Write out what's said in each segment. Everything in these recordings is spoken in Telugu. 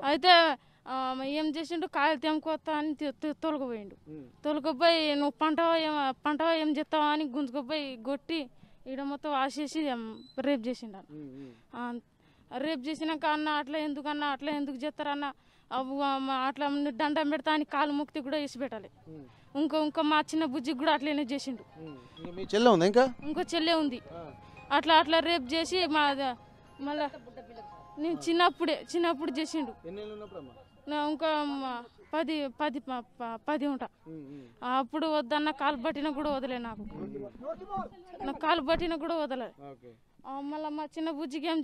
అయితే ఏం చేసిండు కాయలు తెంపుకొస్తా అని తొలగిపోయిండు. తొలగిపోయి నువ్వు పంట ఏం చేస్తావా అని గుంజుకుపోయి కొట్టి ఈడ మొత్తం వాసేసి రేప్ చేసిండు. రేప్ చేసినాక అన్న అట్లా ఎందుకు చేస్తారన్న అట్లా దండం పెడతా అని కాలు ముక్తి కూడా వేసి పెట్టాలి. ఇంకో మా చిన్న బుజ్జికి కూడా అట్లనే చేసిండు. ఇంకో చెల్లె ఉంది. అట్లా రేప్ చేసి మళ్ళా నేను చిన్నప్పుడు చేసిండు. ఇంకా 10 ఉంటా. అప్పుడు వద్దన్న కాలు పట్టిన కూడా వదలే, నాకు కాలు పట్టిన కూడా వదలే. మళ్ళీ మా చిన్న బుజ్జికి ఏం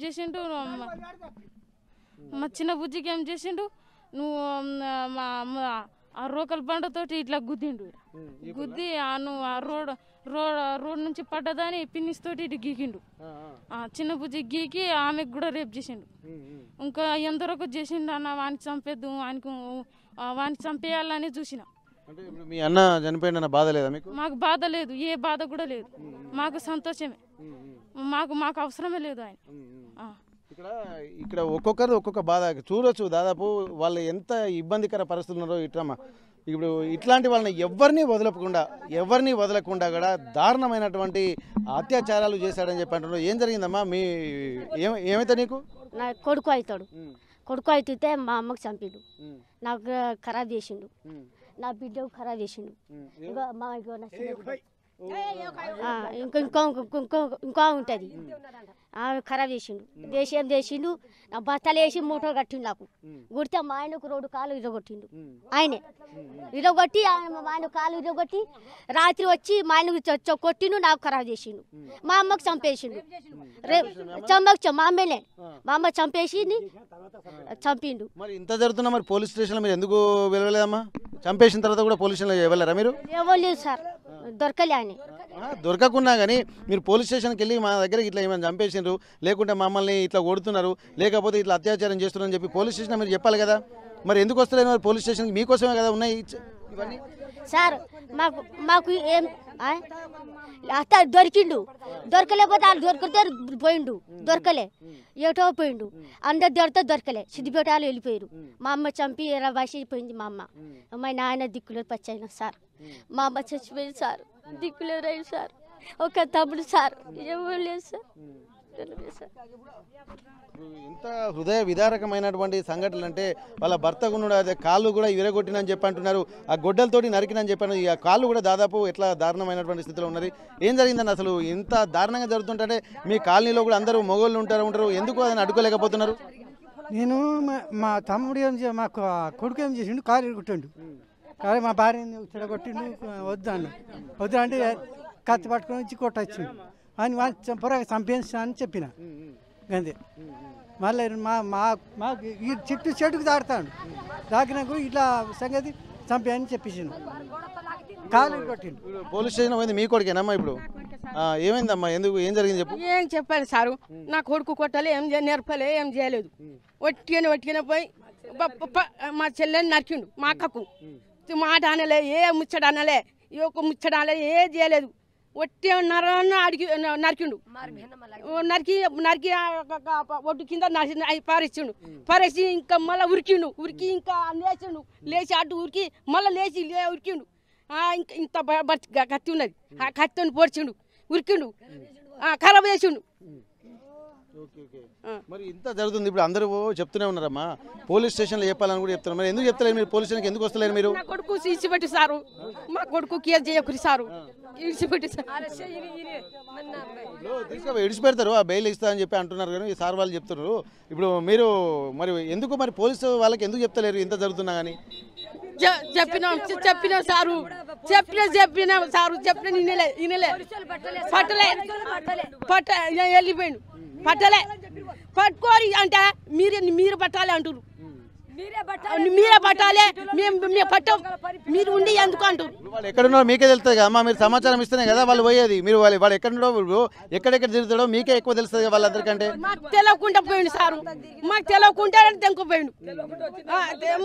చేసిండు నువ్వు ఆ రోకల్ బండతోటి ఇట్లా గుద్దిండు. గుద్ది నువ్వు ఆ రోడ్ నుంచి పడ్డదని పిన్నిస్ తోటి ఇటు గీకిండు. చిన్న బుజ్జి గీకి ఆమెకు కూడా రేపు చేసిండు. ఇంకా ఎంతవరకు చేసిండు అన్న వానికి చంపేద్దు, వానికి చంపేయాలని చూసిన. మీ అన్న చనిపోయిన బాధ లేదా మీకు? మాకు బాధ లేదు, ఏ బాధ కూడా లేదు, మాకు సంతోషమే, మాకు అవసరమే లేదు ఆయన. ఇక్కడ ఒక్కొక్కరు ఒక్కొక్క బాధ చూడొచ్చు. దాదాపు వాళ్ళు ఎంత ఇబ్బందికర పరిస్థితులు ఉన్నారో. ఇప్పుడు ఇట్లాంటి వాళ్ళని ఎవరిని వదలకుండా కూడా దారుణమైనటువంటి అత్యాచారాలు చేశాడని చెప్పి అంటున్నారు. ఏం జరిగిందమ్మా? ఏమైతే నీకు? నా కొడుకు అవుతాడు. కొడుకు అయితే మా అమ్మకు చంపిండు, నాకు ఖరాబ్ చేసిండు, నా బిడ్డకు ఖరాబ్ చేసిండు. ఇంకా ఉంటుంది ఖరాబ్ చేసిండు. ఏం చేసిండు, నా బట్టలు వేసి మూటో కట్టిండు. నాకు గుడితే మా ఆయనకు 2 కాళ్ళు ఇరగొట్టిండు. ఆయనే ఇరగొట్టి మా ఆయన కాళ్ళు ఇరగొట్టి రాత్రి వచ్చి మా ఆయనకు కొట్టిండు, నాకు ఖరాబ్ చేసిండు. మా అమ్మకు చంపేసిండు. మా అమ్మనే మా అమ్మ చంపేసింది, చంపిండు. మరి ఇంత జరుగుతున్నా మరి పోలీస్ స్టేషన్లో మీరు ఎందుకు వెళ్ళలేదమ్మా? చంపేసిన తర్వాత కూడా పోలీస్ స్టేషన్లో వెళ్ళారా మీరు? ఇవ్వలేదు సార్, దొరకలే అని. దొరకకున్నా కానీ మీరు పోలీస్ స్టేషన్కి వెళ్ళి మా దగ్గర ఇట్లా ఏమైనా చంపేసిండ్రు, లేకుంటే మమ్మల్ని ఇట్లా కొడుతున్నారు, లేకపోతే ఇట్లా అత్యాచారం చేస్తున్నారు అని చెప్పి పోలీస్ స్టేషన్ మీరు చెప్పాలి కదా. మరి ఎందుకు వస్తలేదు మరి పోలీస్ స్టేషన్కి? మీకోసమే కదా ఉన్నాయి ఇవన్నీ. సార్ మాకు ఏం అత్త దొరికిండు, దొరకలేకపోతే వాళ్ళు దొరికితే పోయిండు, దొరకలే ఏటో పోయిండు. అందరు దొరకలే, సిద్దిపేటలో వెళ్ళిపోయారు. మా అమ్మ చంపి పోయింది. మా నాయన దిక్కులేదు పచ్చైన సార్. మా అమ్మ చచ్చిపోయింది సార్, దిక్కులేదు అయ్యి సార్. ఒక తమ్ముడు సార్, ఎవరు లేదు సార్. ఇంత హృదయ విదారకమైనటువంటి సంఘటనలు అంటే వాళ్ళ భర్త కూడా అదే కాళ్ళు కూడా విరగొట్టినని చెప్పి అంటున్నారు, ఆ గొడ్డలతోటి నరికినని చెప్పాను. ఆ కాళ్ళు కూడా దాదాపు ఎట్లా దారుణమైనటువంటి స్థితిలో ఉన్నది. ఏం జరిగిందని అసలు ఇంత దారుణంగా జరుగుతుంటే మీ కాలనీలో కూడా అందరూ మొగోళ్ళు ఉంటారు, ఎందుకు అని అడ్డుకోలేకపోతున్నారు? నేను మా తమ్ముడు మా కొడుకు ఏం చేసిండు, కాలు ఇరుగుట్టిండు. కానీ మా భార్యని చెడగొట్టిండు. వద్దు అంటే కత్తి పట్టుకొని వచ్చి కొట్టొచ్చిండు అని పొరగా చంపేస్తా అని చెప్పిన. అంతే. మళ్ళీ మాకు ఈ చెట్టుకు దాడుతాడు, దాకినాకు ఇట్లా సంగతి చంపేయని చెప్పేసిండు, కాలు కొట్టిండు. పోలీస్ స్టేషన్ పోయింది మీ కొడుకేనమ్మా? ఇప్పుడు ఏమైందమ్మా? ఏం జరిగింది చెప్పు. ఏం చెప్పాలి సారు, నా కొడుకు కొట్టాలి, ఏం నేర్పలే, ఏం చేయలేదు. ఒట్టిగానే పోయి మా చెల్లెని నరికిండు. మా అక్కకు మాట అనలే, ఏ ముచ్చట అనలే, ఒక ముచ్చట అనలే, ఏ చేయలేదు. ఒట్టి అడిగి నరికిండు. నరికి ఒడ్డు కింద పారేసిండు. పారేసి ఇంకా మళ్ళీ ఉరికి ఇంకా లేచిండు. లేచి అడ్డు ఉరికి మళ్ళీ లేచి ఉరికిండు. ఇంకా ఇంత కత్తి ఉన్నది, ఆ కత్తిని పొడిచిండు, ఉరికిండు, ఖరాబ్ చేసిండు. మరి ఇంత జరుగుతుంది. ఇప్పుడు అందరూ చెప్తూనే ఉన్నారమ్మా, పోలీస్ స్టేషన్లో చెప్పాలని కూడా చెప్తున్నారు. మరి ఎందుకు చెప్తలేరు మీరు? పోలీస్ స్టేషన్కి ఎందుకు వస్తలేరు మీరు? నా కొడుకు ఇచ్చిపెట్టి సారు, మా కొడుకు కేసు చేయకూరి సారు, ఇచ్చిపెట్టి సార్. ఇడిచిపెడతారు, ఆ బెయిల్ ఇస్తా అని చెప్పి అంటున్నారు కానీ ఈ సార్ వాళ్ళు చెప్తున్నారు. ఇప్పుడు మీరు మరి ఎందుకు మరి పోలీసు వాళ్ళకి ఎందుకు చెప్తలేరు ఇంత జరుగుతున్నా కానీ? చెప్పినాం సారు, చెప్పినాం సారు, ఇనలే వెళ్ళిపోయిండు. పట్టలే పట్టుకోరి అంటే మీరు పట్టాలి అంటారు, మీరే పట్టాలి, మేము పట్టాం, మీరు ఉండి ఎందుకు అంటారు. వాళ్ళు ఎక్కడున్నారో మీకే తెలుస్తుంది కదా, మీరు సమాచారం ఇస్తేనే కదా వాళ్ళు పోయేది. మీరు వాడు ఎక్కడున్నాడో ఎక్కడెక్కడ తిరుగుతాడో మీకే ఎక్కువ తెలుస్తుంది కదా వాళ్ళందరికంటే. మాకు తెలియకుండా పోయిండు సారు, మాకు తెలియకుండా తెంకుపోయిండు.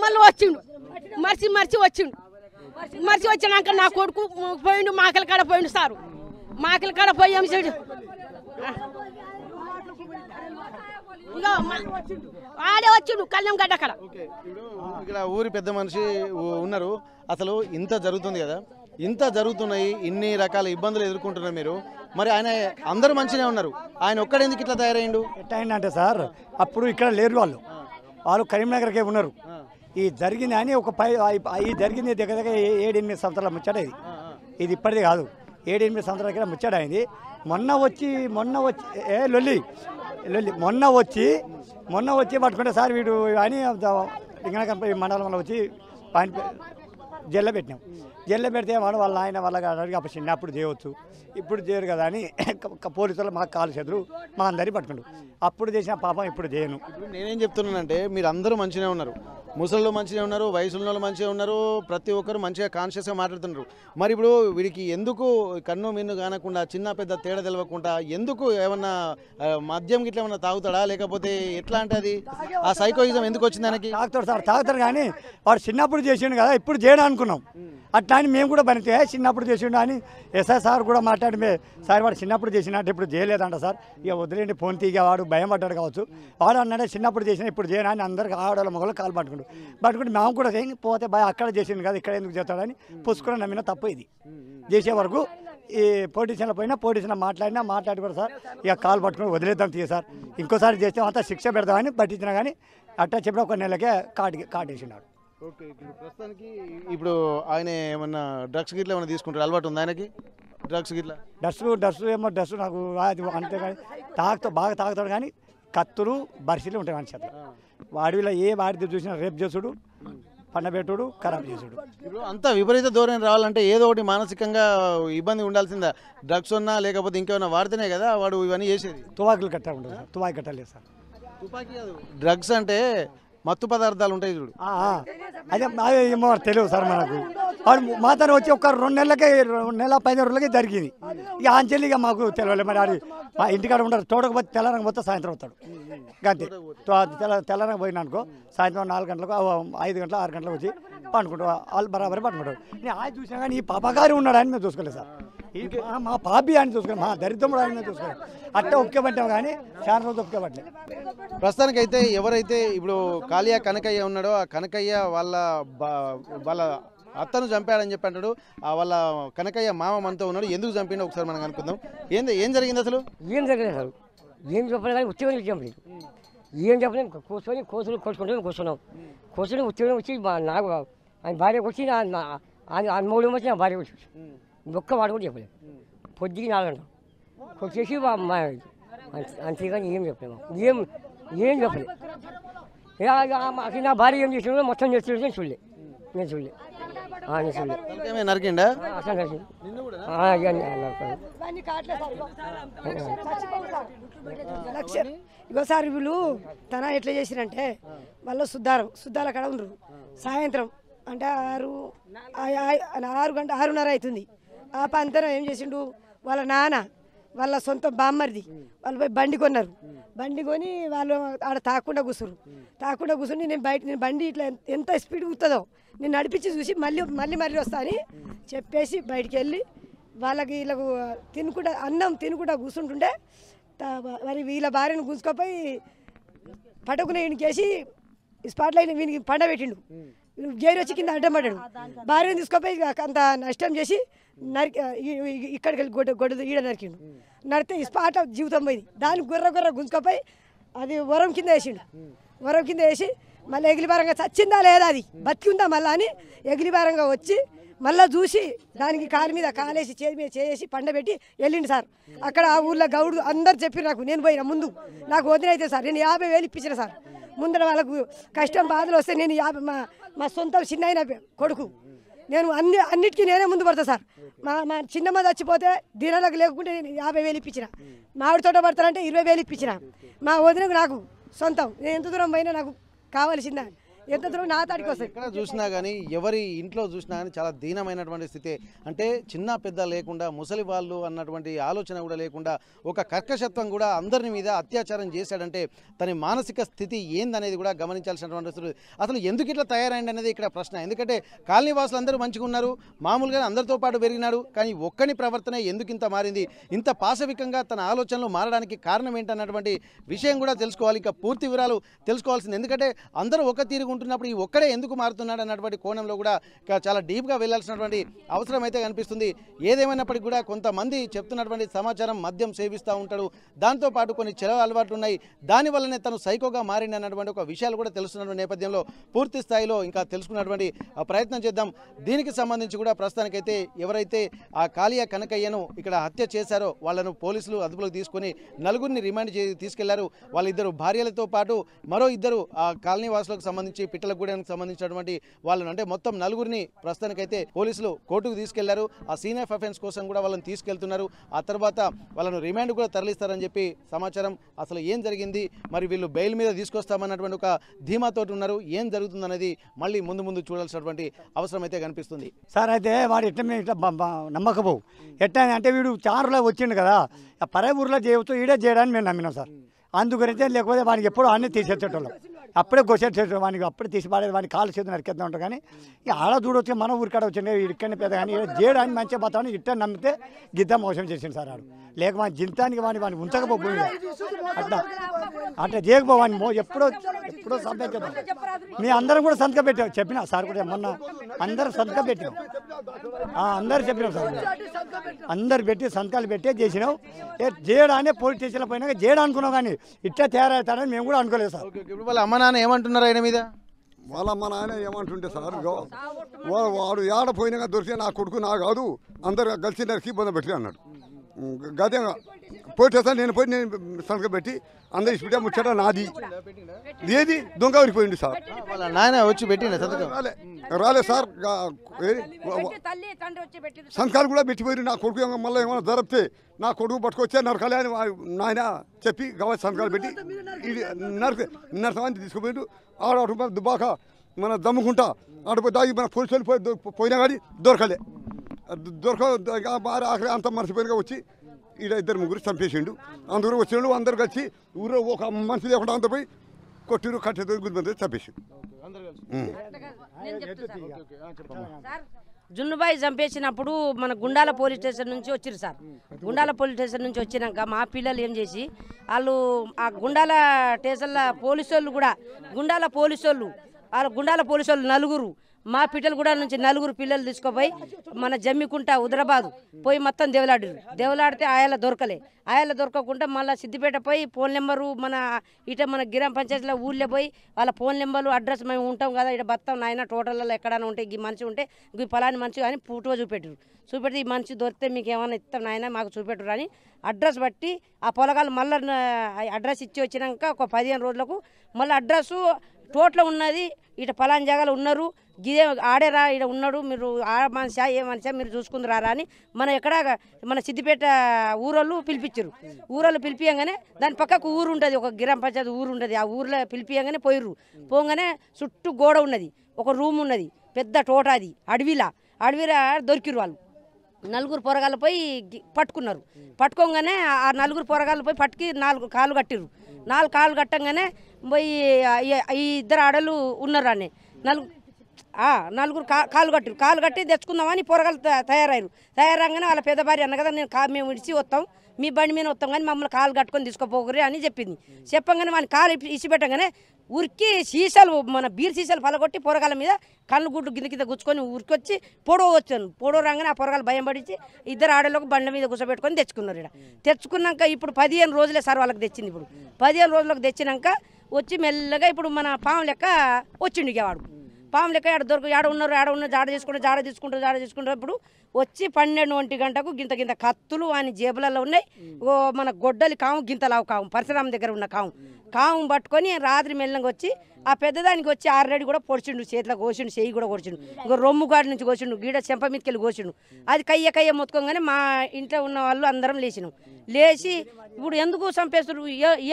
మళ్ళీ వచ్చిండు, మర్చి వచ్చిండు. మర్చి వచ్చినాక నా కొడుకు పోయిండు, మాకల కాడ పోయిండు సారు. మాకల కాడ పోయి ఏం చేయడు, ఇగో ఆడే వచ్చిండు కళ్యాణ్ గడ్డ అక్కడ. ఇక్కడ ఊరి పెద్ద మనిషి ఉన్నారు. అసలు ఇంత జరుగుతుంది కదా, ఇంత జరుగుతున్నాయి, ఇన్ని రకాల ఇబ్బందులు ఎదుర్కొంటున్నారు మీరు. మరి ఆయన అందరూ మంచిగా ఉన్నారు, ఆయన ఒక్కడెందుకు ఇట్లా తయారైండు? ఎట్లా అయిందంటే సార్, అప్పుడు ఇక్కడ లేరు వాళ్ళు కరీంనగర్కే ఉన్నారు. ఈ జరిగింది అని ఈ జరిగింది దగ్గర దగ్గర 7-8 సంవత్సరాల ముచ్చట ఇది ఇప్పటిది కాదు. 7-8 సంవత్సరాల కింద ముచ్చట అయింది. మొన్న వచ్చి లొల్లి మొన్న వచ్చి పట్టుకుంటే సార్ వీడు అని లింగనగర్ మండలంలో వచ్చి జైల్లో పెట్టినాం. జైల్లో పెడితే వాళ్ళ ఆయన వాళ్ళకి అడిగి అప్పుడు చిన్నప్పుడు చేయవచ్చు, ఇప్పుడు చేయరు కదా అని పోలీసులు మాకు కాలు చేతులు మా అందరికీ పట్టుకుంటు. అప్పుడు చేసిన పాపం ఇప్పుడు చేయను. నేనేం చెప్తున్నానంటే మీరు అందరూ మంచిగా ఉన్నారు, ముసళ్ళు మంచిగా ఉన్నారు, వయసున్న వాళ్ళు మంచిగా ఉన్నారు, ప్రతి ఒక్కరు మంచిగా కాన్షియస్గా మాట్లాడుతున్నారు. మరి ఇప్పుడు వీడికి ఎందుకు కన్ను మిన్ను కానకుండా చిన్న పెద్ద తేడా తెలవకుండా ఎందుకు ఏమన్నా మద్యం గిట్లా ఏమన్నా తాగుతాడా, లేకపోతే ఎట్లా అంటే అది ఆ సైకోయిజం ఎందుకు వచ్చింది ఆయనకి? తాగుతాడు సార్, తాగుతాడు కానీ వాడు చిన్నప్పుడు చేసిండు కదా, ఇప్పుడు చేయడం అనుకున్నాం. అట్లా అని మేము కూడా పనితే చిన్నప్పుడు చేసిండు అని ఎస్ఐ సార్ కూడా మాట్లాడి సార్ వాడు చిన్నప్పుడు చేసినట్టు ఇప్పుడు చేయలేదంట సార్, ఇక వదిలేండి ఫోన్ తీగా వాడు భయం పడ్డాడు కావచ్చు. వాడు అన్నాడే చిన్నప్పుడు చేసిన ఇప్పుడు చేయను అని అందరికి ఆడవాళ్ళ మొగలు కాలు పట్టుకుంటే మేము కూడా పోతే భయ అక్కడ చేసిండు కదా ఇక్కడ ఎందుకు చేస్తాడని పుసుకుని నమ్మిన తప్పు. ఇది చేసే వరకు ఈ పోలీసుల పోయినా మాట్లాడి కూడా సార్ ఇక కాలు పట్టుకుని వదిలేద్దాం తీయ సార్, ఇంకోసారి చేస్తే అంతా శిక్ష పెడదామని పట్టించినా కానీ అట్టా చెప్పిన ఒక నెలకే కాటేసినాడు. ఓకే, ప్రస్తుతానికి ఇప్పుడు ఆయన ఏమన్నా డ్రగ్స్ గిట్లా ఏమన్నా తీసుకుంటారు, అలవాటు ఉంది ఆయనకి డ్రగ్స్ గిట్లా? డ్రగ్స్ నాకు అది అంతేగాని బాగా తాగుతాడు కానీ కత్తులు బరిసీలు ఉంటాయి మన చేత. వాడిలో వాడితో చూసినా రేపు చేసుడు, పండబెట్టుడు, ఖరాబ్ చేసుడు. ఇప్పుడు అంత విపరీత ధోరణి రావాలంటే ఏదో ఒకటి మానసికంగా ఇబ్బంది ఉండాల్సిందా? డ్రగ్స్ ఉన్నా లేకపోతే ఇంకేమైనా వాడితేనే కదా వాడు ఇవన్నీ చేసేది. తుపాకులు కట్ట ఉండదు సార్, తుపాకి కట్టలేదు సార్. తుపాకీ కాదు, డ్రగ్స్ అంటే మత్తు పదార్థాలు ఉంటాయి చూడు. అదే ఏమో తెలియదు సార్ మనకు. వాడు మాత్రం వచ్చి ఒక 2 నెలలకే 2 నెలల 15 రోజులకే జరిగింది. ఇక ఆంచెల్లి ఇక మాకు తెలియలేదు. మరి ఆడి మా ఇంటికాడ ఉంటారు, తోటకు తెల్లారంగా పోతే సాయంత్రం వస్తాడు అంతే. తెల్లారంగా పోయినా అనుకో సాయంత్రం 4 గంటలకు 5 గంటలకు 6 గంటలకు వచ్చి పండుకుంటాడు, వాళ్ళు బరాబరి పండుకుంటాడు. నేను ఆయన చూసినా కానీ ఈ పాపగారి ఉన్నాడు అని మేము చూసుకోలేదు సార్. మా పాపి అని చూసుకోలేదు, మా దరిద్రముడు అని మేము చూసుకోలేదు. అట్టే ఒప్పుకోబట్టాం కానీ చాలా రోజు ఒప్పుకోబట్టలేదు. ప్రస్తుతానికైతే ఎవరైతే ఇప్పుడు కాళియా కనకయ్య ఉన్నాడో ఆ కనకయ్య వాళ్ళ అత్తను చంపాడని చెప్పి అంటాడు. వాళ్ళ కనకయ్య మామ మనతో ఉన్నాడు. ఎందుకు చంపిండో ఒకసారి మనం అనుకుందాం. ఏం జరిగింది అసలు? ఏం జరగలేదు అసలు, ఏం చెప్పలేదు కానీ ఉత్తిగా చెప్పలేదు. ఏం చెప్పలేదు, కూర్చొని కోసులు కొట్టుకుంటూ కూర్చున్నాం. కూర్చొని ఉత్తిగా వచ్చి నాకు ఆయన భార్యకు వచ్చి ఆయన మూడు వచ్చి నా భార్య వచ్చి ఒక్క వాడు కూడా చెప్పలేదు. పొద్దుకి 4 గంటలు వచ్చేసి అంతేగాని ఏం చెప్పలేదు, ఏం చెప్పలేదు. నా భార్య ఏం చేసిన మొత్తం చేస్తున్నాడు, నేను చూడలే. నరికిండా? ఇంకోసారి వీళ్ళు తన ఎట్లా చేసిరంటే వాళ్ళు శుద్ధాల కాడ ఉండరు. సాయంత్రం అంటే 6:30 అవుతుంది. ఆ పంతరం ఏం చేసిండు, వాళ్ళ నాన్న వాళ్ళ సొంత బామ్మరిది వాళ్ళు పోయి బండి కొన్నారు. బండి కొని వాళ్ళు ఆడ తాకుండా కూర్చుని నేను బండి ఇట్లా ఎంత స్పీడ్ కూతుందో నేను నడిపించి చూసి మళ్ళీ వస్తా అని చెప్పేసి బయటికి వెళ్ళి వీళ్ళకు అన్నం తినుకుంటా కూర్చుంటుంటే మరి వీళ్ళ భార్యను గుంజుకపోయి పట్టుకునే వీనికేసి స్పాట్లో వీనికి పండబెట్టిండు. జైలు వచ్చి కింద అడ్డం పడ్డాడు. భార్యను తీసుకుపోయి అంత నష్టం చేసి ఇక్కడికి వెళ్ళి గొడ్డ ఈడ నరికిండు. నడితే ఈ స్పాట్ జీవితం పోయింది. దాన్ని గుర్ర గుంజుకపోయి అది వరం కింద వేసి మళ్ళీ ఎగిలిబారంగా చచ్చిందా లేదా, అది బతికి ఉందా మళ్ళా అని ఎగిలిబారంగా వచ్చి మళ్ళీ చూసి దానికి కాలు మీద కాలేసి చేతి మీద చేసి పండబెట్టి వెళ్ళిండు సార్. అక్కడ ఆ ఊళ్ళో గౌడు అందరు చెప్పి నాకు, నేను పోయిన ముందు నాకు వదినైతే సార్ నేను 50,000 ఇప్పించిన సార్. ముందర వాళ్ళకు కష్టం బాధలు వస్తే నేను మా సొంత చిన్న అయిన కొడుకు నేను అన్నిటికీ నేనే ముందు పడతా సార్. మా చిన్నమ్మ చచ్చిపోతే దినాలకు లేకుంటే నేను 50,000 ఇప్పించిన. మామిడి తోట పడతానంటే 20,000 ఇప్పించిన. మా వదినకు నాకు సొంతం, నేను ఎంత దూరం పోయినా నాకు కావాల్సిందా ఎంత దూరం నా తాడికి వస్తాయి. ఎక్కడ చూసినా కానీ ఎవరి ఇంట్లో చూసినా కానీ చాలా దీనమైనటువంటి స్థితి. అంటే చిన్న పెద్ద లేకుండా ముసలి వాళ్ళు అన్నటువంటి ఆలోచన కూడా లేకుండా ఒక కర్కశత్వం కూడా అందరి మీద అత్యాచారం చేశాడంటే తన మానసిక స్థితి ఏందనేది కూడా గమనించాల్సినటువంటి స్థితి. అసలు ఎందుకు ఇట్లా తయారైంది అనేది ఇక్కడ ప్రశ్న. ఎందుకంటే కాలనీ వాసులు అందరూ మంచిగా ఉన్నారు, మామూలుగా అందరితో పాటు పెరిగినాడు, కానీ ఒక్కని ప్రవర్తన ఎందుకు ఇంత మారింది, ఇంత పాశవికంగా తన ఆలోచనలు మారడానికి కారణం ఏంటన్నటువంటి విషయం కూడా తెలుసుకోవాలి. ఇంకా పూర్తి వివరాలు తెలుసుకోవాల్సింది. ఎందుకంటే అందరూ ఒక తీరుగా ఉంటున్నప్పుడు ఈ ఒక్కడే ఎందుకు మారుతున్నాడు అన్నటువంటి కోణంలో కూడా చాలా డీప్గా వెళ్ళాల్సినటువంటి అవసరం అయితే కనిపిస్తుంది. ఏదేమైనప్పటికీ కూడా కొంతమంది చెప్తున్నటువంటి సమాచారం మద్యం సేవిస్తూ ఉంటాడు, దాంతోపాటు కొన్ని చెల అలవాట్లు ఉన్నాయి, దానివల్లనే తను సైకోగా మారింది అన్నటువంటి ఒక విషయాలు కూడా తెలుస్తున్నటువంటి నేపథ్యంలో పూర్తి స్థాయిలో ఇంకా తెలుసుకున్నటువంటి ప్రయత్నం చేద్దాం. దీనికి సంబంధించి కూడా ప్రస్తుతానికైతే ఎవరైతే ఆ కాళియా కనకయ్యను ఇక్కడ హత్య చేశారో వాళ్ళను పోలీసులు అదుపులోకి తీసుకొని నలుగురిని రిమాండ్ తీసుకెళ్లారు. వాళ్ళిద్దరు భార్యలతో పాటు మరో ఇద్దరు ఆ కాలనీ వాసులకు సంబంధించి పిట్టలగూడెంకి సంబంధించినటువంటి వాళ్ళను, అంటే మొత్తం నలుగురిని ప్రస్తుతానికైతే పోలీసులు కోర్టుకు తీసుకెళ్లారు. ఆ సీన్ ఆఫ్ అఫెన్స్ కోసం కూడా వాళ్ళని తీసుకెళ్తున్నారు. ఆ తర్వాత వాళ్ళను రిమాండ్ కూడా తరలిస్తారని చెప్పి సమాచారం. అసలు ఏం జరిగింది, మరి వీళ్ళు బెయిల్ మీద తీసుకొస్తామన్నటువంటి ఒక ధీమాతోటి ఉన్నారు. ఏం జరుగుతుందనేది మళ్ళీ ముందు ముందు చూడాల్సినటువంటి అవసరం అయితే కనిపిస్తుంది. సార్ అయితే వాడు ఎట్లా మేము ఇట్లా నమ్మకపోవు ఎట్లా అంటే వీడు చారులో వచ్చిండు కదా, పరే ఊర్లో చేయవచ్చు ఈడే చేయడానికి మేము నమ్మినాం సార్. అందుకనైతే లేకపోతే వానికి ఎప్పుడు అన్నీ తీసేసేటోళ్ళం, అప్పుడే కొసేసేటోళ్ళం, వానికి అప్పుడే తీసి పాడేది, వాడిని కాలు చేతులు నరికేద్దాం ఉంటాం. కానీ ఇక ఆడ చూడవచ్చు మన ఊరికాడ వచ్చిండే ఇక్కడనే పెద్ద కానీ చేయడానికి మంచిగా పోతామని ఇట్లా నమ్మితే గిద్ద మోసం చేసింది సార్ ఆడు. లేక మన జింతానికి వాడిని ఉంచకపోయి అట్లా అట్లా చేయకపోవాని ఎప్పుడో సంతకం మీ అందరం కూడా సంతకం పెట్టాం. చెప్పినా సార్ కూడా మొన్న అందరం సంతకం పెట్టాం, అందరు చెప్పినాం సార్, అందరు పెట్టి సంతకాలు పెట్టే చేసినాం. చేయడానే పోలీస్ స్టేషన్లో పోయినాక చేయడం అనుకున్నాం, కానీ ఇట్లా తయారవుతాడని మేము కూడా అనుకోలేదు సార్. ఇప్పుడు వాళ్ళ అమ్మ నాన్న ఏమంటున్నారు ఆయన మీద? వాళ్ళ అమ్మ నాయన ఏమంటుంటే సార్, వాడు ఏడపోయినాక దొరికితే నా కొడుకు నా కాదు, అందరు కలిసి నరికి ఇబ్బంది పెట్టి అన్నాడు. గదే పోయి చేస్తాను, నేను పోయి నేను సంతకం పెట్టి అందరు ఇచ్చిపెట్టా, ముచ్చట నాది ఏది దొంగ ఊరిపోయింది సార్. వాళ్ళ నాయన వచ్చి పెట్టిండ సంతకం? రాలే సార్, సంతకాలు కూడా పెట్టిపోయి నా కొడుకు మళ్ళీ ఏమైనా జరిపితే నా కొడుకు పట్టుకొచ్చే నరకాలే అని నాయన చెప్పి గవ సంతకాలు పెట్టి ఇది నరసమాన్ని తీసుకుపోయిండు. ఆడ దుబాక మన దమ్ముకుంటా ఆడిపోయి దాగి మన పోలీసులు పోయినా కానీ దొరకలే, ఆఖరి అంత మర్చిపోయినగా వచ్చి ఈడ ఇద్దరు ముగ్గురు చంపేసిండు. అందరూ వచ్చిన అందరు కలిసి ఊరో ఒక మనిషి లేకుండా అంత పోయి కొట్టిరు, కట్టెతో గుర్తు చంపేసిండు. జున్నుబాయి చంపేసినప్పుడు మన గుండాల పోలీస్ స్టేషన్ నుంచి వచ్చిరు సార్. గుండాల పోలీస్ స్టేషన్ నుంచి వచ్చినాక మా పిల్లలు ఏం చేసి వాళ్ళు ఆ గుండాల స్టేషన్ల పోలీసు వాళ్ళు కూడా గుండాల పోలీసు వాళ్ళు నలుగురు మా పిట్టలు కూడా నుంచి నలుగురు పిల్లలు తీసుకుపోయి మన జమ్మికుంట హుదరాబాద్ పోయి మొత్తం దేవులాడితే ఆయాల దొరకకుండా మళ్ళీ సిద్దిపేట పోయి ఫోన్ నెంబరు మన గ్రామ పంచాయతీలో ఊళ్ళో పోయి వాళ్ళ ఫోన్ నెంబర్లు అడ్రస్ మేము ఉంటాం కదా ఇక్కడ బతాం నాయన టోటల్లో ఎక్కడైనా ఉంటే ఈ మనిషి ఉంటే ఈ పలాని మనిషి అని ఫోటో చూపెట్టి ఈ మనిషి దొరికితే మీకు ఏమైనా ఇస్తాం నాయన మాకు చూపెట్టరు అని అడ్రస్ బట్టి ఆ పొలగాలు మళ్ళీ అడ్రస్ ఇచ్చి వచ్చినాక ఒక 15 రోజులకు మళ్ళీ అడ్రస్సు టోటల్ ఉన్నది, ఇట పలాని జాగాలో ఉన్నారు, గిదే ఆడేరా ఇక్కడ ఉన్నాడు, మీరు ఆ మనిషా ఏ మనిషా మీరు చూసుకుందరారా అని మన సిద్దిపేట ఊరోళ్ళు పిలిపియంగానే దాని పక్కకు ఊరు ఉంటుంది, ఒక గ్రామ పంచాయతీ ఊరు ఉంటుంది, ఆ ఊర్లో పిలిపియంగానే పోగానే చుట్టూ గోడ ఉన్నది, ఒక రూమ్ ఉన్నది పెద్ద తోట, అది అడవిలా దొరికిరు. వాళ్ళు నలుగురు పొరగాళ్ళు పోయి పట్టుకోగానే ఆ నలుగురు పొరగాళ్ళు పోయి పట్టుకి 4 కాళ్ళు కట్టిరు. 4 కాళ్ళు కట్టంగానే పోయి ఈ ఇద్దరు ఆడలు ఉన్నారు అని నలుగురు కాళ్ళు కట్టి తెచ్చుకుందామని పొరగాళ్ళు తయారగానే వాళ్ళ పెద్ద భార్య అన్న కదా మేము ఇడిచి వస్తాం, మీ బండి మీద వస్తాం కానీ మమ్మల్ని కాళ్ళు కట్టుకొని తీసుకుపోకరి అని చెప్పింది. చెప్పంగానే మన కాలు ఇచ్చిపెట్టగానే ఉరికి సీసాలు మన బీర్ సీసాలు పలగొట్టి పొరగాల మీద కళ్ళు గుడ్డు కింద గుచ్చుకొని ఉరికొచ్చి పొడవ రాగానే ఆ పొరగాలు భయం పడించి ఇద్దరు ఆడలకు బండి మీద కూర్చోబెట్టుకొని తెచ్చుకున్నారు. తెచ్చుకున్నాక ఇప్పుడు 15 రోజులే సార్ వాళ్ళకి తెచ్చింది. ఇప్పుడు 15 రోజులకు తెచ్చినాక వచ్చి మెల్లగా ఇప్పుడు మన పాము లెక్క వచ్చిండు. ఇక వాడు పాము లెక్క ఆడ ఉన్నారు జాడ తీసుకుంటారు. ఇప్పుడు వచ్చి 12-1 గంటకు గింత కత్తులు వాని జేబులలో ఉన్నాయి. మన గొడ్డలి కాము గింతలావు కాము పరశురామ దగ్గర ఉన్న కాము పట్టుకొని రాత్రి మెల్లగా వచ్చి ఆ పెద్దదానికి వచ్చి ఆల్రెడీ కూడా పొడిచిండు, చేతిలో కోసిండు, చెయ్యి కూడా కొడిచిండు, ఇంకో రొమ్ము గాడి నుంచి కోసిండు, గీడ చెంప మీదకి వెళ్ళి కోసిండు. అది కయ్య మొత్తుకోగానే మా ఇంట్లో ఉన్న వాళ్ళు అందరం లేచినాం. లేచి ఇప్పుడు ఎందుకు చంపేస్తారు,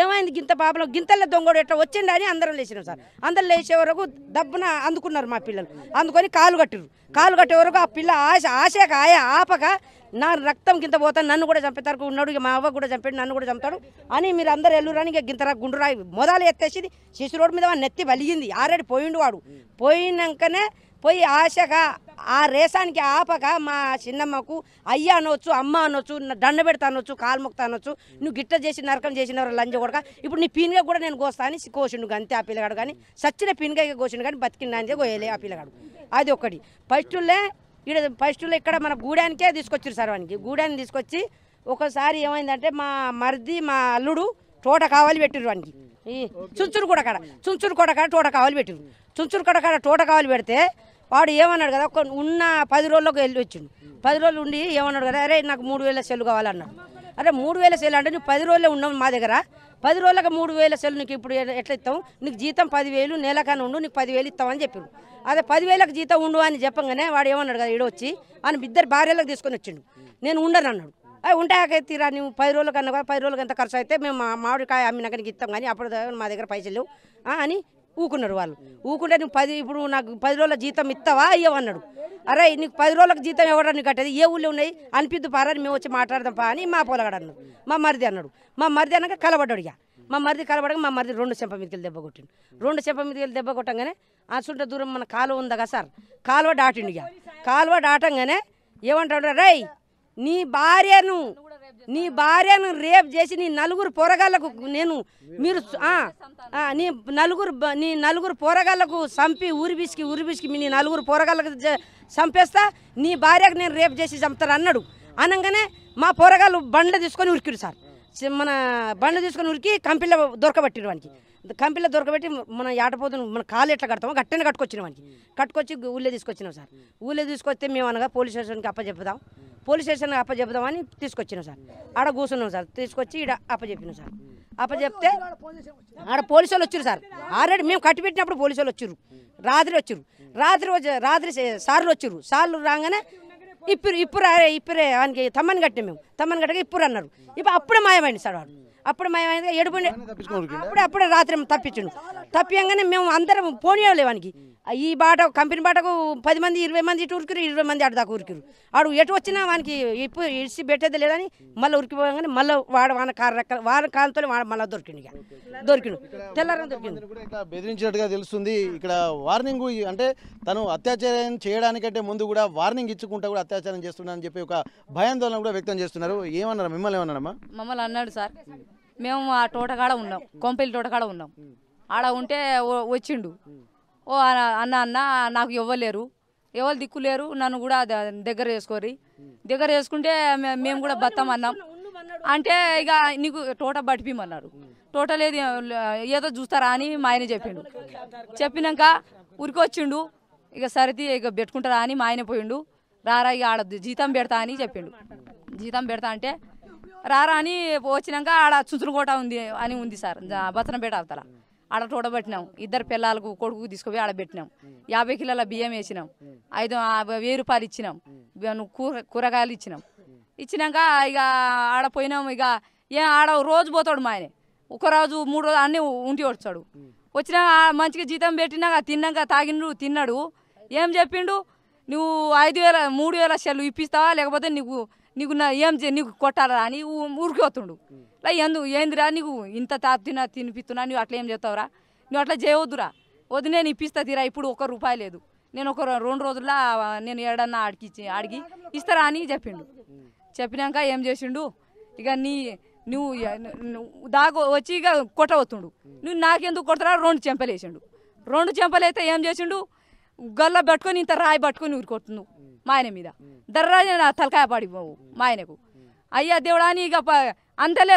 ఏమైంది గింత పాపలో గింతల్లో దొంగోడు ఎట్లా వచ్చిండు అని అందరం లేచినాం సార్. అందరం లేచే వరకు దబ్బున అందుకున్నారు మా పిల్లలు. అందుకొని కాలు కట్టే వరకు ఆ పిల్ల ఆశక ఆపక నా రక్తం గింత పోతాను, నన్ను కూడా చంపేతారు ఉన్నాడు, ఇక మా అవ్వ కూడా చంపాడు, నన్ను కూడా చంపుతాడు అని మీరు అందరు ఎల్లురని ఇక గింతరా గుండురా మొదలు ఎత్తేసి శిశు రోడ్డు మీద నెత్తి వలిగింది. ఆల్రెడీ పోయిండు వాడు. పోయినాకనే పోయి ఆశగా ఆ రేసానికి ఆపక మా చిన్నమ్మకు అయ్య అనొచ్చు, అమ్మ అనొచ్చు, దండ పెడతా అనొచ్చు, కాలు మొక్తా అనొచ్చు, నువ్వు గిట్ట చేసి నరకం చేసినవారు లంజ కొడక, ఇప్పుడు నీ పీనుగా కూడా నేను కోస్తా అని కోసిండు. అంతే ఆ పిల్లగాడు. కానీ సచ్చిన పీనుగా కోసిండు, కానీ బతికిందని కోయలే ఆ పిల్లగాడు. అది ఒకటి. ఫస్ట్లో ఇక్కడ మన గూడానికే తీసుకొచ్చారు సార్. వానికి గూడాన్ని తీసుకొచ్చి ఒకసారి ఏమైందంటే మా మరిది మా అల్లుడు తోట కావాలి పెట్టిరు వానికి. ఈ చుంచురు కూడా కాడ తోట కావాలి పెట్టిరు. చుంచురు కాడ తోట కావాలి పెడితే వాడు ఏమన్నాడు కదా, ఉన్న 10 రోజులకు వెళ్ళి వచ్చిండు. 10 రోజులు ఉండి ఏమన్నాడు కదా, అరే నాకు 3000 సెల్లు కావాలన్నాడు. అరే 3000 సెల్లు అంటే నువ్వు 10 రోజులే ఉన్నావు మా దగ్గర, 10 రోజులకు 3000 సెల్లు నీకు ఇప్పుడు ఎట్లా ఇస్తావు, నీకు జీతం 10,000 నెలకన్నా ఉండు, నీకు 10,000 ఇస్తామని చెప్పాడు. అదే 10,000కి జీతం ఉండు అని చెప్పగానే వాడు ఏమన్నాడు కదా, ఈడొచ్చి అని 2 భార్యలకు తీసుకొని వచ్చిండు. నేను ఉండను అన్నాడు. ఉంటాకే తీరా నువ్వు 10 రోజులకు అన్నా, 10 రోజులకు ఎంత ఖర్చు అయితే మేము మామిడికాయ అమ్మినాక నీకు ఇస్తాం, కానీ అప్పుడు మా దగ్గర పైసలు లేవు అని ఊకున్నారు వాళ్ళు. ఊకుంటే నువ్వు ఇప్పుడు నాకు 10 రోజుల జీతం ఇస్తావా అయ్యవన్నాడు. అరే నీకు 10 రోజులకు జీతం ఎవడా నీకు కట్టేది, ఏ ఊళ్ళో ఉన్నాయి అనిపిద్దు పారని మేము వచ్చి మాట్లాడదాం పా అని మా పొలగాడు అన్నాడు. మా మరిది అన్నాడు. మా మరిది అన్నాక కలబడ్డాడు. ఇక మా మరిది కలబడక మా మరిది 2 చెంప మీదకి దెబ్బ కొట్టిండు. 2 చెంప మీదకి దెబ్బ కొట్టంగానే అసుంట దూరం మన కాలువ ఉందా కదా సార్, కాలువ దాటిండు. ఇక కాలువ దాటంగానే ఏమంటాడు, రై నీ భార్యను రేప్ చేసి నీ 4 పోరగాళ్ళకు మీరు నీ 4 పోరగాళ్ళకు చంపి ఊరిబిసికి మీ 4 పోరగాళ్ళకు చంపేస్తా, నీ భార్యకు నేను రేప్ చేసి చంపుతారు అన్నాడు. అనగానే మా పోరగాళ్ళు బండ్లు తీసుకొని ఉరికిరు సార్. మన బండ్లు తీసుకొని ఉరికి కంపెనీలో దొరకబట్టిరు వానికి. కంపెనీలో దొరకబెట్టి మన ఏటపోతున్న మన కాలు ఎట్లా కడతామో గట్టనే కట్టుకొచ్చిన వానికి. కట్టుకొచ్చి ఊళ్ళో తీసుకొచ్చినాం సార్. ఊళ్ళో తీసుకొస్తే మేము అనగా పోలీస్ స్టేషన్కి అప్పచెప్దామని తీసుకొచ్చినాం సార్. ఆడ కూర్చున్నాం సార్. తీసుకొచ్చి ఈడ అప్పచెప్పినాం సార్. అప్పచెప్తే ఆడ పోలీసు వాళ్ళు వచ్చారు సార్. ఆల్రెడీ మేము కట్టి పెట్టినప్పుడు పోలీసు వాళ్ళు వచ్చారు. రాత్రి సార్లు వచ్చారు. సార్లు రాగానే ఇప్పురే వానికి తమ్మని కట్టినాం మేము. తమ్మని కట్టగా ఇప్పుడు అన్నారు. ఇప్పుడు అప్పుడే మాయమైంది సార్ వాడు. అప్పుడు మాయమైంది ఏడుపుండి అప్పుడే రాత్రి తప్పించండు. తప్పియంగానే మేము అందరం పోనీయలే వానికి. ఈ బాట కంపెనీ బాటకు 10 మంది 20 మంది ఇటు ఉరికిరు, 20 మంది అటు దాకా ఉరికిరు. ఆడు ఎటు వచ్చినా వానికి ఇప్పుడు ఇడిచి పెట్టేది లేదని మళ్ళీ ఉరికిపోగానే మళ్ళీ వాడు వాన కాలంతో మళ్ళీ దొరికిండు. తెల్లారని దొరికింది. బెదిరించినట్టుగా తెలుస్తుంది. ఇక్కడ వార్నింగ్ అంటే తను అత్యాచారం చేయడానికంటే ముందు కూడా వార్నింగ్ ఇచ్చుకుంటా కూడా అత్యాచారం చేస్తున్నారని చెప్పి ఒక భయాందోళన కూడా వ్యక్తం చేస్తున్నారు. ఏమన్నారు, మిమ్మల్ని ఏమన్నారమ్మా? మమ్మల్ని అన్నాడు సార్. మేము ఆ తోటకాడ ఉన్నాం, కొంపెల్లి తోటకాడ ఉన్నాం. ఆడ ఉంటే వచ్చిండు. ఓ అన్న నాకు ఇవ్వలేరు, ఎవరు దిక్కులేరు, నన్ను కూడా దగ్గర చేసుకుంటే మేము కూడా బతాం అన్నాం. అంటే ఇక నీకు తోట పట్టిమన్నారు. తోట లేదు ఏదో చూస్తారా అని మా ఆయన చెప్పిండు. చెప్పినాక ఉరికి వచ్చిండు. ఇక సరిది ఇక పెట్టుకుంటారా అని మా ఆయన పోయిండు. రారా ఇక ఆడ జీతం పెడతా అని చెప్పిండు. జీతం పెడతా అంటే రారా అని వచ్చినాక ఆడ చుంచురుకోట ఉంది సార్, బతనపేట అవతల. ఆడ తోడబట్టినాం. 2 పిల్లలకు కొడుకు తీసుకుపోయి ఆడ పెట్టినాం. 50 కిలోల బియ్యం వేసినాం. 1000 రూపాయలు ఇచ్చినాం. కూరగాయలు ఇచ్చినాక ఇక ఆడ పోయినాం. ఇక ఆడ రోజు పోతాడు మా ఆయన. ఒకరోజు 3 రోజులు అన్నీ ఉంటి వచ్చాడు. వచ్చినా మంచిగా జీతం పెట్టినాక తిన్నాక తిన్నాడు. ఏం చెప్పిండు, నువ్వు 3,000 సెల్లు ఇప్పిస్తావా లేకపోతే నీకు నీకు కొట్టాలా అని ఊరికి వస్తుండు. ఏందిరా నీకు ఇంత తినిపిస్తున్నా, నువ్వు అట్లా ఏం చెప్తావురా, నువ్వు అట్లా చేయవద్దురా, వద్దు నేను ఇప్పిస్తా తీరా, ఇప్పుడు 1 రూపాయి లేదు, నేను 2 రోజుల్లో నేను ఏడన్నా అడిగి ఇస్తారా అని చెప్పిండు. చెప్పినాక ఏం చేసిండు, ఇక నువ్వు వచ్చి ఇక కొట్టవస్తుండు. నువ్వు నాకెందుకు కొడతారా, 2 చెంపలు వేసిండు. 2 చెంపలు అయితే ఏం చేసిండు, గల్ల పట్టుకొని ఇంత రాయి పట్టుకొని ఊరికొట్టు మా ఆయన మీద. దర్రాజు తలకాయ పడిపోవు మా ఆయనకు. అయ్యా దేవుడా అని ఇక అంతలే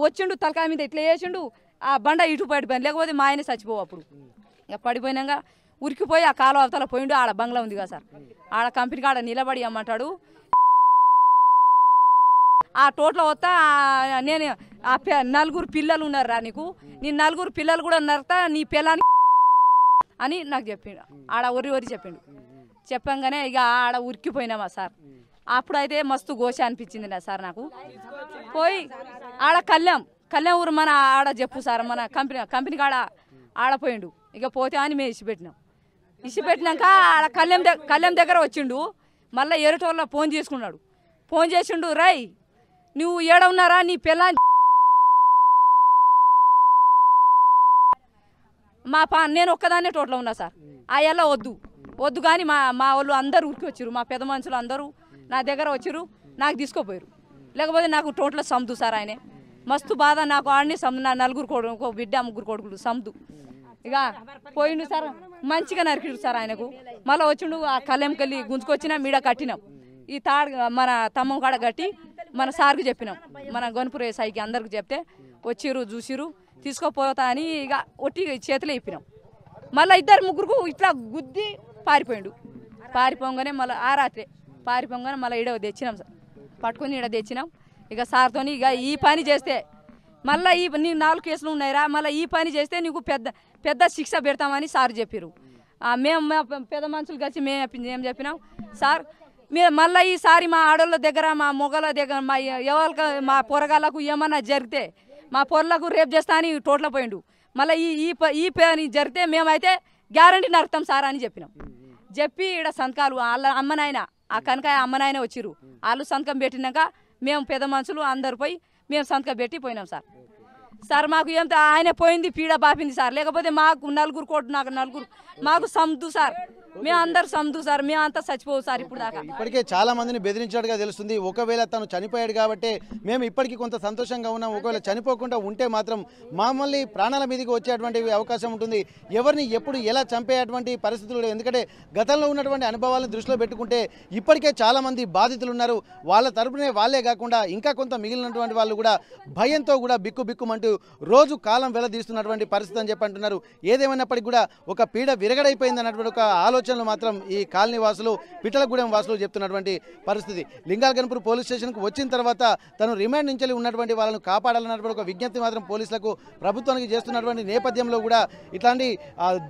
వచ్చిండు, తలకాయ మీద ఇట్లా వేసిండు. ఆ బండ ఇటు పడిపోయింది, లేకపోతే మా ఆయన చచ్చిపోవు. అప్పుడు ఇక పడిపోయినాక ఉరికిపోయి ఆ కాలువ అవతల పోయిండు. ఆడ బంగ్లా ఉంది కదా సార్, ఆడ కంపెనీ కాడ నిలబడి అమ్మంటాడు. ఆ టోట్లో వస్తా నేను 4 పిల్లలు ఉన్నారా నీకు, నీ 4 పిల్లలు కూడా నరతా, నీ పిల్లానికి అని నాకు చెప్పిండు. ఆడ ఒరి చెప్పిండు. చెప్పంగానే ఇక ఆడ ఉరికిపోయినామా సార్. అప్పుడైతే మస్తు గోష అనిపించింది నా సార్ నాకు. పోయి ఆడ కళ్యాణ్ ఊరు మన ఆడ చెప్పు సార్ మన కంపెనీ కాడ ఆడపోయిండు. ఇక పోతే అని మేము ఇచ్చిపెట్టినాక ఆడ కళ్యాణ్ దగ్గర వచ్చిండు. మళ్ళీ ఎరటోళ్ళ ఫోన్ చేసుకున్నాడు. ఫోన్ చేసిండు, రై నువ్వు ఏడ ఉన్నారా నీ పిల్ల నేను ఒక్కదాన్నే టోటల్ ఉన్నా సార్. ఆ ఎలా వద్దు కానీ మా వాళ్ళు అందరూ ఉరికి వచ్చారు. మా పెద్ద మనుషులు అందరూ నా దగ్గర వచ్చారు, నాకు తీసుకోపోయారు. లేకపోతే నాకు టోటల్ సమ్దు సార్. ఆయనే మస్తు బాధ నాకు. ఆడిని సమ్దు నా 4 కొడుకు బిడ్డ 3 కొడుకులు సమ్దు. ఇక పోయిండు సార్. మంచిగా నరికిడు సార్ ఆయనకు. మళ్ళీ వచ్చిండు. ఆ కళ్ళెంకెళ్ళి గుంజుకొచ్చినా మీడ కట్టినాం. ఈ మన తమ్మం కాడ కట్టి మన సార్కి చెప్పినాం. మన గొనపురే సాయికి అందరికి చెప్తే వచ్చిర్రు చూసిరు తీసుకోపోతా అని ఇక ఒట్టి చేతిలో ఇప్పినాం. మళ్ళీ 2-3 ఇట్లా గుద్ది పారిపోయిండు. పారిపోగానే మళ్ళీ ఆ రాత్రే పారిపోగానే మళ్ళీ ఈడ తెచ్చినాం సార్. పట్టుకొని ఈడ తెచ్చినాం. ఇక సార్తో ఇక ఈ పని చేస్తే మళ్ళీ నీ 4 కేసులు ఉన్నాయిరా, మళ్ళీ ఈ పని చేస్తే నీకు పెద్ద శిక్ష పెడతామని సార్ చెప్పారు. మేము పెద్ద మనుషులు కలిసి మేము చెప్పినాం సార్ మీరు మళ్ళీ ఈసారి మా ఆడోళ్ళ దగ్గర మా మొగల దగ్గర మా ఎవరికి మా పొరగాళ్ళకు ఏమన్నా జరిగితే మా పొరలకు రేపు చేస్తా అని టోట్ల పోయిండు. మళ్ళీ ఈ పని జరిగితే మేమైతే గ్యారంటీ నరుకుతాం సార్ అని చెప్పినాం. చెప్పి ఇక్కడ సంతకాలు వాళ్ళ అమ్మనాయన ఆ కనకాయ అమ్మనాయన వచ్చిర్రు. వాళ్ళు సంతకం పెట్టినాక మేము పెద్ద మనుషులు అందరు పోయి మేము సంతకం పెట్టి పోయినాం సార్. సార్ మాకు ఏం ఆయన పోయింది పీడ బాపింది సార్. లేకపోతే మాకు 4 కోట్లు నాకు 4 మాకు సమ్దు సార్. మేము అందరు సమ్దు సార్. మేము అంతా చచ్చిపోవు సార్. ఇప్పుడు దాకా ఇప్పటికే చాలా మందిని బెదిరించినట్టుగా తెలుస్తుంది. ఒకవేళ తను చనిపోయాడు కాబట్టి మేము ఇప్పటికీ కొంత సంతోషంగా ఉన్నాం. ఒకవేళ చనిపోకుండా ఉంటే మాత్రం మమ్మల్ని ప్రాణాల మీదకి వచ్చేటువంటి అవకాశం ఉంటుంది. ఎవరిని ఎప్పుడు ఎలా చంపేటువంటి పరిస్థితులు. ఎందుకంటే గతంలో ఉన్నటువంటి అనుభవాలను దృష్టిలో పెట్టుకుంటే ఇప్పటికే చాలా మంది బాధితులు ఉన్నారు. వాళ్ళ తరపునే వాళ్ళే కాకుండా ఇంకా కొంత మిగిలినటువంటి వాళ్ళు కూడా భయంతో కూడా బిక్కుమంటూ రోజు కాలం వెలదీస్తున్నటువంటి పరిస్థితి అని చెప్పి అంటున్నారు. ఏదేమైనప్పటికీ కూడా ఒక పీడ విరగడైపోయింది అన్నటువంటి ఒక ఆలోచనలు మాత్రం ఈ కాలనీ వాసులు పిట్టలగూడెం వాసులు చెప్తున్నటువంటి పరిస్థితి. లింగాలగన్పూర్ పోలీస్ స్టేషన్కు వచ్చిన తర్వాత తను రిమాండ్ నుంచి ఉన్నటువంటి వాళ్ళను కాపాడాలన్నటువంటి ఒక విజ్ఞప్తి మాత్రం పోలీసులకు ప్రభుత్వానికి చేస్తున్నటువంటి నేపథ్యంలో కూడా ఇట్లాంటి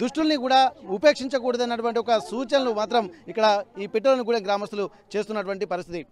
దుష్టుల్ని కూడా ఉపేక్షించకూడదన్నటువంటి ఒక సూచనలు మాత్రం ఇక్కడ ఈ పిట్టలగూడెం గ్రామస్తులు చేస్తున్నటువంటి పరిస్థితి.